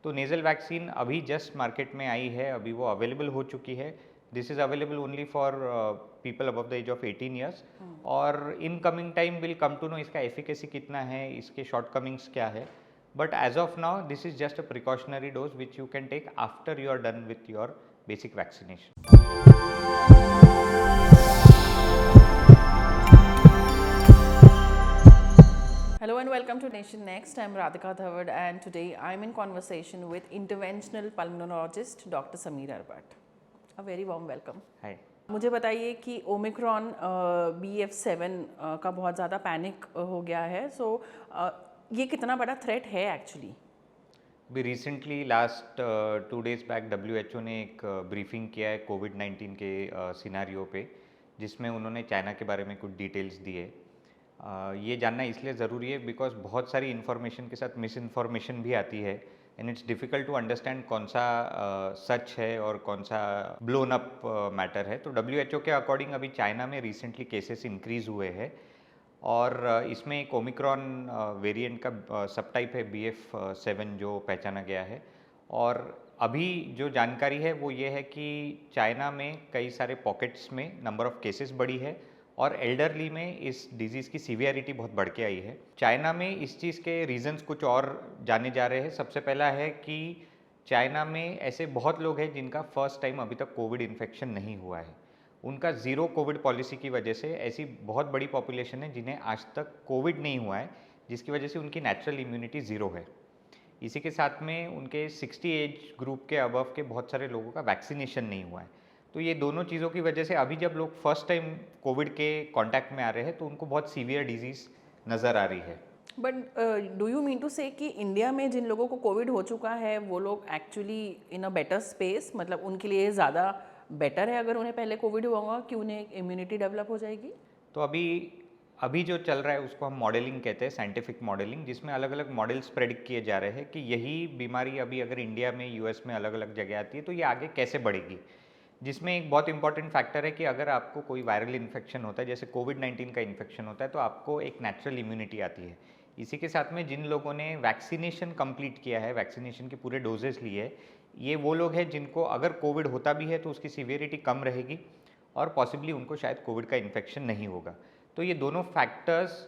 तो nasal vaccine अभी just market में आई है, अभी वो अवेलेबल हो चुकी है। This is available only for people above the age of 18 years और in coming time will come to know इसका एफिकेसी कितना है, इसके शॉर्टकमिंग्स क्या है। But as of now this is just a precautionary dose which you can take after you are done with your basic vaccination. Hello and welcome to Nation Next. I'm Radhika Dhawad and today I'm in conversation with interventional pulmonologist Dr. Sameer Arbat. A very warm welcome. हाय। मुझे बताइए कि Omicron BF7 का बहुत ज़्यादा panic हो गया है, सो ये कितना बड़ा थ्रेट है एक्चुअली? अभी recently last 2 days back WHO ने एक ब्रीफिंग किया है कोविड-19 के सिनारियो पे, जिसमें उन्होंने चाइना के बारे में कुछ डिटेल्स दिए। ये जानना इसलिए ज़रूरी है बिकॉज बहुत सारी इन्फॉर्मेशन के साथ मिस इन्फॉर्मेशन भी आती है and it's difficult to understand कौन सा सच है और कौन सा ब्लोन अप मैटर है। तो WHO के अकॉर्डिंग अभी चाइना में रिसेंटली केसेस इंक्रीज़ हुए हैं और इसमें एक ओमिक्रॉन वेरिएंट का सब टाइप है BF7 जो पहचाना गया है। और अभी जो जानकारी है वो ये है कि चाइना में कई सारे पॉकेट्स में नंबर ऑफ केसेस बढ़ी है और एल्डरली में इस डिजीज़ की सीवियरिटी बहुत बढ़ के आई है। चाइना में इस चीज़ के रीजंस कुछ और जाने जा रहे हैं। सबसे पहला है कि चाइना में ऐसे बहुत लोग हैं जिनका फर्स्ट टाइम अभी तक कोविड इन्फेक्शन नहीं हुआ है। उनका ज़ीरो कोविड पॉलिसी की वजह से ऐसी बहुत बड़ी पॉपुलेशन है जिन्हें आज तक कोविड नहीं हुआ है, जिसकी वजह से उनकी नेचुरल इम्यूनिटी ज़ीरो है। इसी के साथ में उनके 60 एज ग्रुप के अबव के बहुत सारे लोगों का वैक्सीनेशन नहीं हुआ है। तो ये दोनों चीज़ों की वजह से अभी जब लोग फर्स्ट टाइम कोविड के कांटेक्ट में आ रहे हैं तो उनको बहुत सीवियर डिजीज़ नज़र आ रही है। But do you mean to say कि इंडिया में जिन लोगों को कोविड हो चुका है वो लोग actually in a better space, मतलब उनके लिए ज़्यादा बेटर है अगर उन्हें पहले कोविड हुआ होगा कि उन्हें इम्यूनिटी डेवलप हो जाएगी? तो अभी जो चल रहा है उसको हम मॉडलिंग कहते हैं, साइंटिफिक मॉडलिंग, जिसमें अलग अलग मॉडल्स प्रेडिक्ट किए जा रहे हैं कि यही बीमारी अभी अगर इंडिया में US में अलग अलग जगह आती है तो ये आगे कैसे बढ़ेगी। जिसमें एक बहुत इंपॉर्टेंट फैक्टर है कि अगर आपको कोई वायरल इन्फेक्शन होता है, जैसे कोविड-19 का इन्फेक्शन होता है, तो आपको एक नेचुरल इम्यूनिटी आती है। इसी के साथ में जिन लोगों ने वैक्सीनेशन कंप्लीट किया है, वैक्सीनेशन के पूरे डोजेस लिए हैं, ये वो लोग हैं जिनको अगर कोविड होता भी है तो उसकी सीवियरिटी कम रहेगी और पॉसिबली उनको शायद कोविड का इन्फेक्शन नहीं होगा। तो ये दोनों factors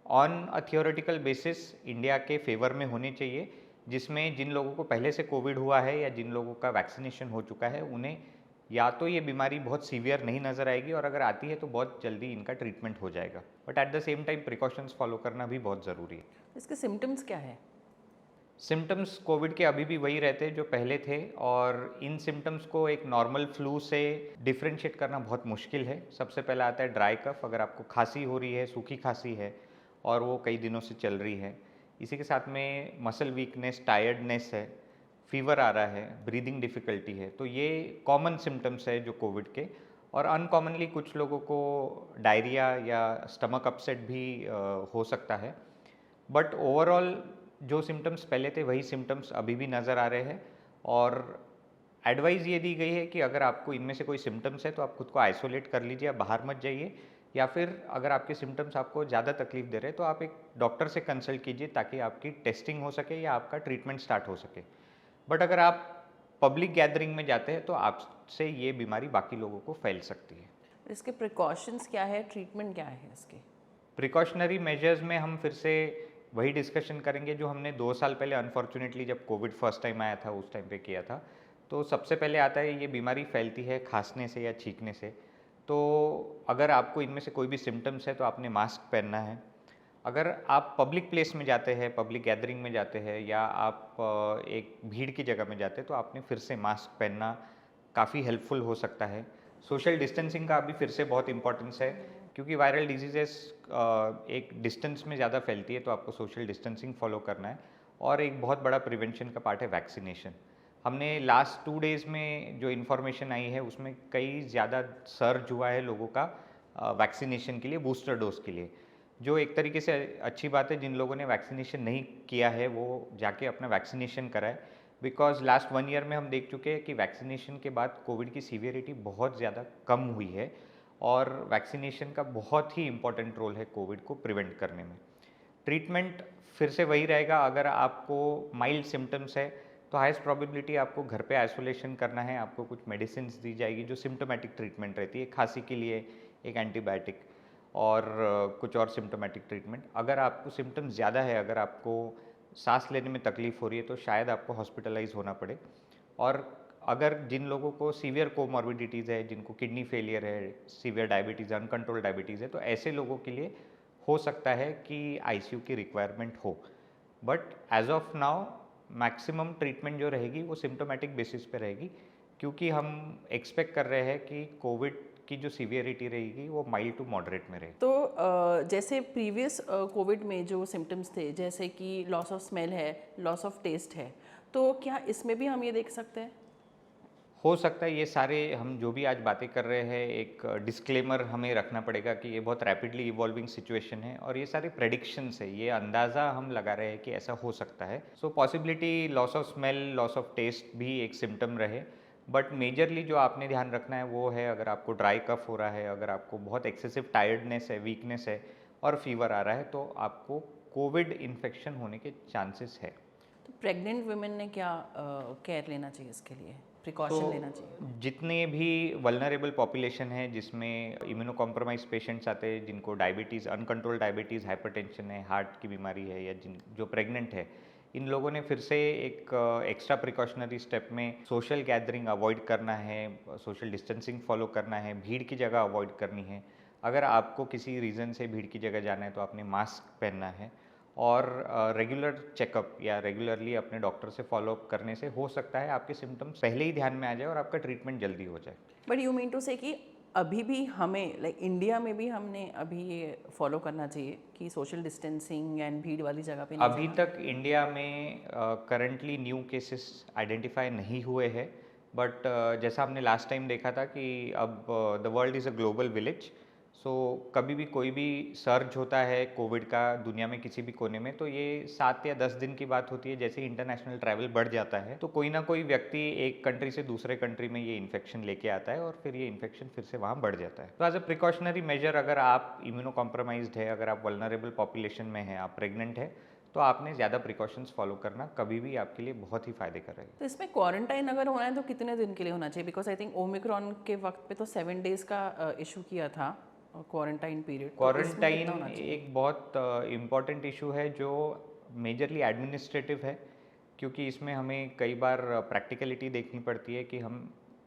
on a theoretical basis India के फेवर में होने चाहिए, जिसमें जिन लोगों को पहले से कोविड हुआ है या जिन लोगों का वैक्सीनेशन हो चुका है उन्हें या तो ये बीमारी बहुत सीवियर नहीं नज़र आएगी और अगर आती है तो बहुत जल्दी इनका ट्रीटमेंट हो जाएगा। But at the same time precautions follow करना भी बहुत ज़रूरी है। इसके सिम्टम्स क्या है? सिम्टम्स कोविड के अभी भी वही रहते हैं जो पहले थे और इन सिम्टम्स को एक नॉर्मल फ्लू से डिफ्रेंशिएट करना बहुत मुश्किल है। सबसे पहला आता है ड्राई कफ, अगर आपको खांसी हो रही है, सूखी खांसी है और वो कई दिनों से चल रही है। इसी के साथ में मसल वीकनेस, टायर्डनेस है, फीवर आ रहा है, ब्रीदिंग डिफ़िकल्टी है, तो ये कॉमन सिम्टम्स है जो कोविड के। और अनकॉमनली कुछ लोगों को डायरिया या स्टमक अपसेट भी हो सकता है। बट ओवरऑल जो सिम्टम्स पहले थे वही सिम्टम्स अभी भी नज़र आ रहे हैं और एडवाइस ये दी गई है कि अगर आपको इनमें से कोई सिम्टम्स है तो आप खुद को आइसोलेट कर लीजिए, आप बाहर मत जाइए, या फिर अगर आपके सिम्टम्स आपको ज़्यादा तकलीफ दे रहे हैं तो आप एक डॉक्टर से कंसल्ट कीजिए ताकि आपकी टेस्टिंग हो सके या आपका ट्रीटमेंट स्टार्ट हो सके। बट अगर आप पब्लिक गैदरिंग में जाते हैं तो आपसे ये बीमारी बाकी लोगों को फैल सकती है। इसके प्रिकॉशंस क्या है, ट्रीटमेंट क्या है इसके? प्रिकॉशनरी मेजर्स में हम फिर से वही डिस्कशन करेंगे जो हमने 2 साल पहले अनफॉर्चुनेटली जब कोविड फर्स्ट टाइम आया था उस टाइम पे किया था। तो सबसे पहले आता है ये बीमारी फैलती है खांसने से या छींकने से। तो अगर आपको इनमें से कोई भी सिम्टम्स है तो आपने मास्क पहनना है। अगर आप पब्लिक प्लेस में जाते हैं, पब्लिक गैदरिंग में जाते हैं या आप एक भीड़ की जगह में जाते हैं तो आपने फिर से मास्क पहनना काफ़ी हेल्पफुल हो सकता है। सोशल डिस्टेंसिंग का भी फिर से बहुत इंपॉर्टेंस है क्योंकि वायरल डिजीजेस एक डिस्टेंस में ज़्यादा फैलती है, तो आपको सोशल डिस्टेंसिंग फॉलो करना है। और एक बहुत बड़ा प्रिवेंशन का पार्ट है वैक्सीनेशन। हमने लास्ट 2 डेज़ में जो इन्फॉर्मेशन आई है उसमें कई ज़्यादा सर्ज हुआ है लोगों का वैक्सीनेशन के लिए, बूस्टर डोज के लिए, जो एक तरीके से अच्छी बात है। जिन लोगों ने वैक्सीनेशन नहीं किया है वो जाके अपना वैक्सीनेशन कराए, बिकॉज लास्ट 1 ईयर में हम देख चुके हैं कि वैक्सीनेशन के बाद कोविड की सीवियरिटी बहुत ज़्यादा कम हुई है और वैक्सीनेशन का बहुत ही इम्पोर्टेंट रोल है कोविड को प्रिवेंट करने में। ट्रीटमेंट फिर से वही रहेगा, अगर आपको माइल्ड सिम्टम्स है तो तो हाईएस्ट प्रोबेबिलिटी आपको घर पे आइसोलेशन करना है, आपको कुछ मेडिसिन दी जाएगी जो सिम्टोमेटिक ट्रीटमेंट रहती है, खांसी के लिए एक एंटीबायोटिक और कुछ और सिम्टोमेटिक ट्रीटमेंट। अगर आपको सिम्टम्स ज़्यादा है, अगर आपको सांस लेने में तकलीफ हो रही है तो शायद आपको हॉस्पिटलाइज होना पड़े। और अगर जिन लोगों को सीवियर कोमॉर्बिडिटीज़ है, जिनको किडनी फेलियर है, सीवियर डायबिटीज़, अनकंट्रोल्ड डायबिटीज़ है, तो ऐसे लोगों के लिए हो सकता है कि आईसीयू की रिक्वायरमेंट हो। But as of now maximum treatment जो रहेगी वो सिम्टोमेटिक बेसिस पे रहेगी, क्योंकि हम एक्सपेक्ट कर रहे हैं कि कोविड की जो सीवियरिटी रहेगी वो माइल्ड टू मॉडरेट में रहेगी। तो जैसे प्रीवियस कोविड में जो सिम्टम्स थे, जैसे कि लॉस ऑफ स्मेल है, लॉस ऑफ टेस्ट है, तो क्या इसमें भी हम ये देख सकते हैं? हो सकता है ये सारे हम जो भी आज बातें कर रहे हैं, एक डिस्क्लेमर हमें रखना पड़ेगा कि ये बहुत रैपिडली इवॉल्विंग सिचुएशन है और ये सारे प्रेडिक्शंस है, ये अंदाज़ा हम लगा रहे हैं कि ऐसा हो सकता है। So possibility loss of smell, loss of taste भी एक सिम्टम रहे, बट मेजरली जो आपने ध्यान रखना है वो है, अगर आपको ड्राई कफ हो रहा है, अगर आपको बहुत एक्सेसिव टायर्डनेस है, वीकनेस है और फीवर आ रहा है, तो आपको कोविड इन्फेक्शन होने के चांसेस है। तो प्रेग्नेंट वुमेन ने क्या केयर लेना चाहिए इसके लिए, प्रिकॉशन लेना चाहिए? जितने भी वल्नरेबल पॉपुलेशन है, जिसमें इम्यूनो कॉम्प्रोमाइज पेशेंट्स आते हैं, जिनको डायबिटीज़, अनकंट्रोल्ड डायबिटीज़, हाइपरटेंशन है, हार्ट की बीमारी है, या जिन जो प्रेग्नेंट है, इन लोगों ने फिर से एक एक्स्ट्रा प्रिकॉशनरी स्टेप में सोशल गैदरिंग अवॉइड करना है, सोशल डिस्टेंसिंग फॉलो करना है, भीड़ की जगह अवॉइड करनी है। अगर आपको किसी रीज़न से भीड़ की जगह जाना है तो आपने मास्क पहनना है, और रेगुलर चेकअप या रेगुलरली अपने डॉक्टर से फॉलोअप करने से हो सकता है आपके सिम्टम्स पहले ही ध्यान में आ जाए और आपका ट्रीटमेंट जल्दी हो जाए। But you mean to say कि अभी भी हमें, लाइक इंडिया में भी हमने अभी ये फॉलो करना चाहिए कि सोशल डिस्टेंसिंग एंड भीड़ वाली जगह पे नहीं अभी जाना? तक इंडिया में करंटली न्यू केसेस आइडेंटिफाई नहीं हुए हैं, बट जैसा हमने लास्ट टाइम देखा था कि अब the world is a global village. So कभी भी कोई भी सर्ज होता है कोविड का दुनिया में किसी भी कोने में, तो ये 7 या 10 दिन की बात होती है। जैसे ही इंटरनेशनल ट्रैवल बढ़ जाता है तो कोई ना कोई व्यक्ति एक कंट्री से दूसरे कंट्री में ये इन्फेक्शन लेके आता है और फिर ये इन्फेक्शन फिर से वहाँ बढ़ जाता है। तो एज अ प्रिकॉशनरी मेजर, अगर आप इम्यूनो कॉम्प्रोमाइज्ड है, अगर आप वल्नरेबल पॉपुलेशन में हैं, आप प्रेग्नेंट है, तो आपने ज़्यादा प्रिकॉशंस फॉलो करना कभी भी आपके लिए बहुत ही फ़ायदे कर रहेगा। तो इसमें क्वारंटाइन अगर होना है तो कितने दिन के लिए होना चाहिए? बिकॉज आई थिंक ओमिक्रॉन के वक्त पे तो 7 डेज का इशू किया था क्वारंटाइन पीरियड, तो इसमें कितना क्वारंटाइन होना चाहिए? एक बहुत इम्पॉर्टेंट इशू है जो मेजरली एडमिनिस्ट्रेटिव है, क्योंकि इसमें हमें कई बार प्रैक्टिकलिटी देखनी पड़ती है कि हम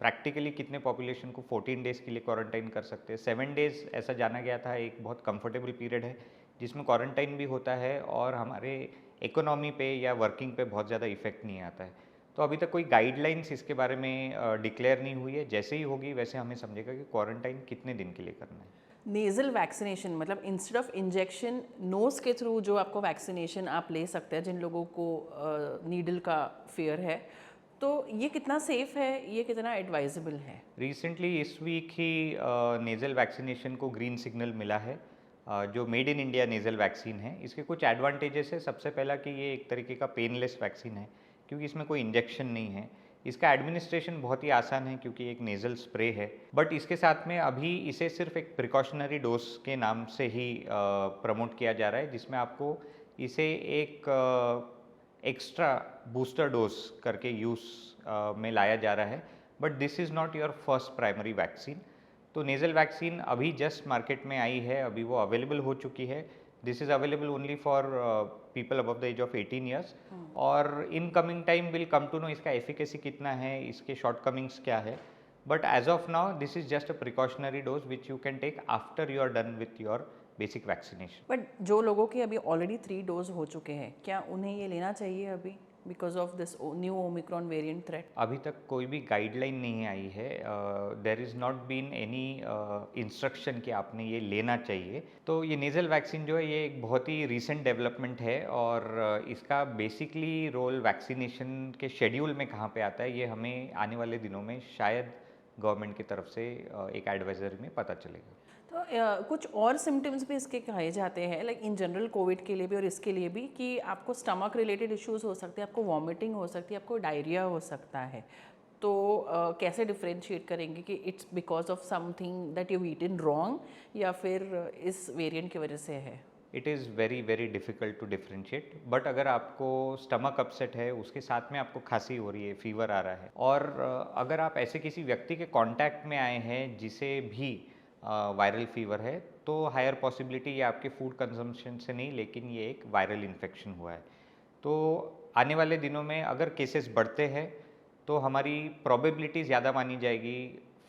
प्रैक्टिकली कितने पॉपुलेशन को 14 डेज़ के लिए क्वारंटाइन कर सकते हैं। 7 डेज़ ऐसा जाना गया था, एक बहुत कंफर्टेबल पीरियड है जिसमें क्वारंटाइन भी होता है और हमारे इकोनॉमी पे या वर्किंग पे बहुत ज़्यादा इफेक्ट नहीं आता है। तो अभी तक कोई गाइडलाइंस इसके बारे में डिक्लेयर नहीं हुई है। जैसे ही होगी वैसे हमें समझेगा कि क्वारंटाइन कितने दिन के लिए करना है। नेज़ल वैक्सीनेशन मतलब इंस्टेड ऑफ इंजेक्शन, नोज़ के थ्रू जो आपको वैक्सीनेशन आप ले सकते हैं, जिन लोगों को नीडल का फियर है, तो ये कितना सेफ है, ये कितना एडवाइजेबल है? रिसेंटली इस वीक ही नेज़ल वैक्सीनेशन को ग्रीन सिग्नल मिला है। जो made in India nasal vaccine है, इसके कुछ एडवांटेजेस है। सबसे पहला कि ये एक तरीके का पेनलेस वैक्सीन है, क्योंकि इसमें कोई इंजेक्शन नहीं है। इसका एडमिनिस्ट्रेशन बहुत ही आसान है क्योंकि एक नेज़ल स्प्रे है। बट इसके साथ में अभी इसे सिर्फ एक प्रिकॉशनरी डोज के नाम से ही प्रमोट किया जा रहा है, जिसमें आपको इसे एक एक्स्ट्रा बूस्टर डोज करके यूज़ में लाया जा रहा है। But this is not your first primary vaccine. तो नेज़ल वैक्सीन अभी जस्ट मार्केट में आई है, अभी वो अवेलेबल हो चुकी है। This is available only for people above the age of 18 years, और in coming time will come to know इसका एफिकेसी कितना है, इसके शॉर्टकमिंग्स क्या है। But as of now this is just a precautionary dose which you can take after you are done with your basic vaccination. But जो लोगों के अभी ऑलरेडी 3 डोज हो चुके हैं, क्या उन्हें ये लेना चाहिए अभी because of this new Omicron variant threat? अभी तक कोई भी गाइडलाइन नहीं आई है। There is not been any instruction कि आपने ये लेना चाहिए। तो ये नेज़ल वैक्सीन जो है ये एक बहुत ही रिसेंट डेवलपमेंट है, और इसका बेसिकली रोल वैक्सीनेशन के शेड्यूल में कहाँ पे आता है ये हमें आने वाले दिनों में शायद गवर्नमेंट की तरफ से एक एडवाइजरी में पता चलेगा। तो कुछ और सिम्टम्स भी इसके कहे जाते हैं, लाइक इन जनरल कोविड के लिए भी और इसके लिए भी, कि आपको स्टमक रिलेटेड इश्यूज हो सकते हैं, आपको वॉमिटिंग हो सकती है, आपको डायरिया हो सकता है। तो कैसे डिफ्रेंशिएट करेंगे कि it's because of something that you eaten wrong या फिर इस वेरिएंट की वजह से है? It is very very difficult to differentiate. But अगर आपको स्टमक अपसेट है, उसके साथ में आपको खांसी हो रही है, फीवर आ रहा है, और अगर आप ऐसे किसी व्यक्ति के कांटेक्ट में आए हैं जिसे भी वायरल फीवर है, तो हायर पॉसिबिलिटी ये आपके फूड कंजम्पशन से नहीं, लेकिन ये एक वायरल इन्फेक्शन हुआ है। तो आने वाले दिनों में अगर केसेस बढ़ते हैं तो हमारी प्रोबेबिलिटी ज़्यादा मानी जाएगी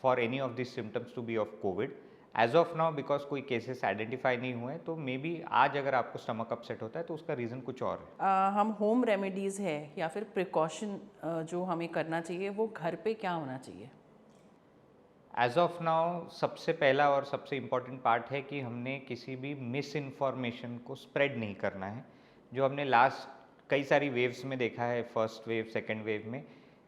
for any of this symptoms to be of Covid. As of now because कोई केसेस आइडेंटिफाई नहीं हुए, तो मे बी आज अगर आपको स्टमक अपसेट होता है तो उसका रीज़न कुछ और है। हम होम रेमेडीज़ है या फिर प्रिकॉशन जो हमें करना चाहिए वो घर पे क्या होना चाहिए? एज ऑफ नाउ सबसे पहला और सबसे इम्पॉर्टेंट पार्ट है कि हमने किसी भी मिस इन्फॉर्मेशन को स्प्रेड नहीं करना है, जो हमने लास्ट कई सारी वेव्स में देखा है, फर्स्ट वेव सेकेंड वेव में,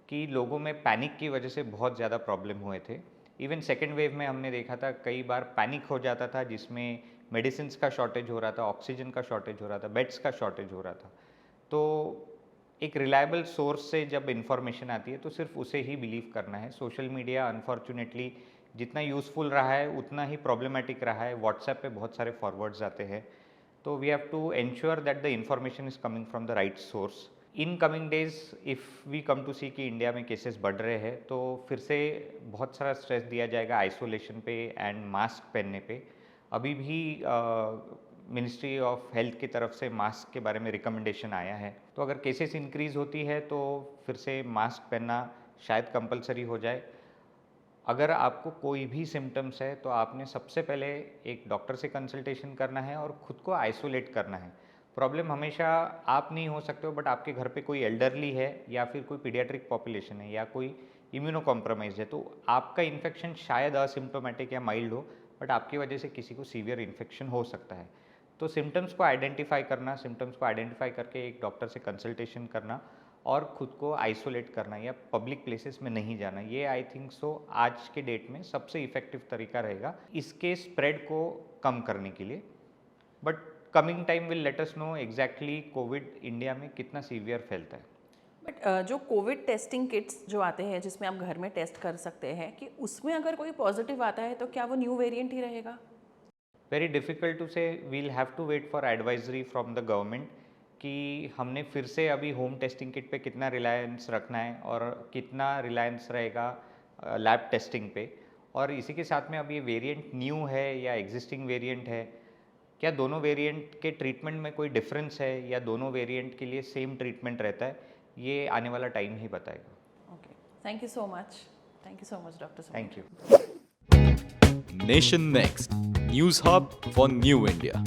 कि लोगों में पैनिक की वजह से बहुत ज़्यादा प्रॉब्लम हुए थे। इवन सेकेंड वेव में हमने देखा था कई बार पैनिक हो जाता था, जिसमें मेडिसिन का शॉर्टेज हो रहा था, ऑक्सीजन का शॉर्टेज हो रहा था, बेड्स का शॉर्टेज हो रहा था। तो एक रिलायबल सोर्स से जब इन्फॉर्मेशन आती है तो सिर्फ उसे ही बिलीव करना है। सोशल मीडिया अनफॉर्चुनेटली जितना यूज़फुल रहा है उतना ही प्रॉब्लमेटिक रहा है। व्हाट्सएप पे बहुत सारे फॉरवर्ड्स आते हैं, तो we have to ensure that the information is coming from the right source. In coming days if we come to see कि इंडिया में केसेस बढ़ रहे हैं, तो फिर से बहुत सारा स्ट्रेस दिया जाएगा आइसोलेशन पे एंड मास्क पहनने पे। अभी भी मिनिस्ट्री ऑफ हेल्थ की तरफ से मास्क के बारे में रिकमेंडेशन आया है, तो अगर केसेस इंक्रीज़ होती है तो फिर से मास्क पहनना शायद कंपलसरी हो जाए। अगर आपको कोई भी सिम्टम्स है तो आपने सबसे पहले एक डॉक्टर से कंसल्टेशन करना है और ख़ुद को आइसोलेट करना है। प्रॉब्लम हमेशा आप नहीं हो सकते हो, बट आपके घर पे कोई एल्डरली है या फिर कोई पीडियाट्रिक पॉपुलेशन है या कोई इम्यूनो कॉम्प्रोमाइज है, तो आपका इन्फेक्शन शायद असिम्प्टोमेटिक या माइल्ड हो, बट आपकी वजह से किसी को सीवियर इन्फेक्शन हो सकता है। तो सिम्टम्स को आइडेंटिफाई करना, सिम्टम्स को आइडेंटिफाई करके एक डॉक्टर से कंसल्टेशन करना और ख़ुद को आइसोलेट करना या पब्लिक प्लेसेस में नहीं जाना, ये आई थिंक सो आज के डेट में सबसे इफ़ेक्टिव तरीका रहेगा इसके स्प्रेड को कम करने के लिए। But coming time will let us know exactly Covid India में कितना सीवियर फैलता है। बट जो कोविड टेस्टिंग किट्स जो आते हैं जिसमें आप घर में टेस्ट कर सकते हैं, कि उसमें अगर कोई पॉजिटिव आता है तो क्या वो न्यू वेरिएंट ही रहेगा? Very difficult to say, we'll have to wait for advisory from the government कि हमने फिर से अभी होम टेस्टिंग किट पे कितना रिलायंस रखना है और कितना रिलायंस रहेगा लैब टेस्टिंग पे। और इसी के साथ में अब ये वेरिएंट न्यू है या एग्जिस्टिंग वेरिएंट है, क्या दोनों वेरिएंट के ट्रीटमेंट में कोई डिफरेंस है या दोनों वेरिएंट के लिए सेम ट्रीटमेंट रहता है, ये आने वाला टाइम ही बताएगा। Okay, thank you so much. Thank you so much doctor. Thank you. Nation Next News Hub for New India.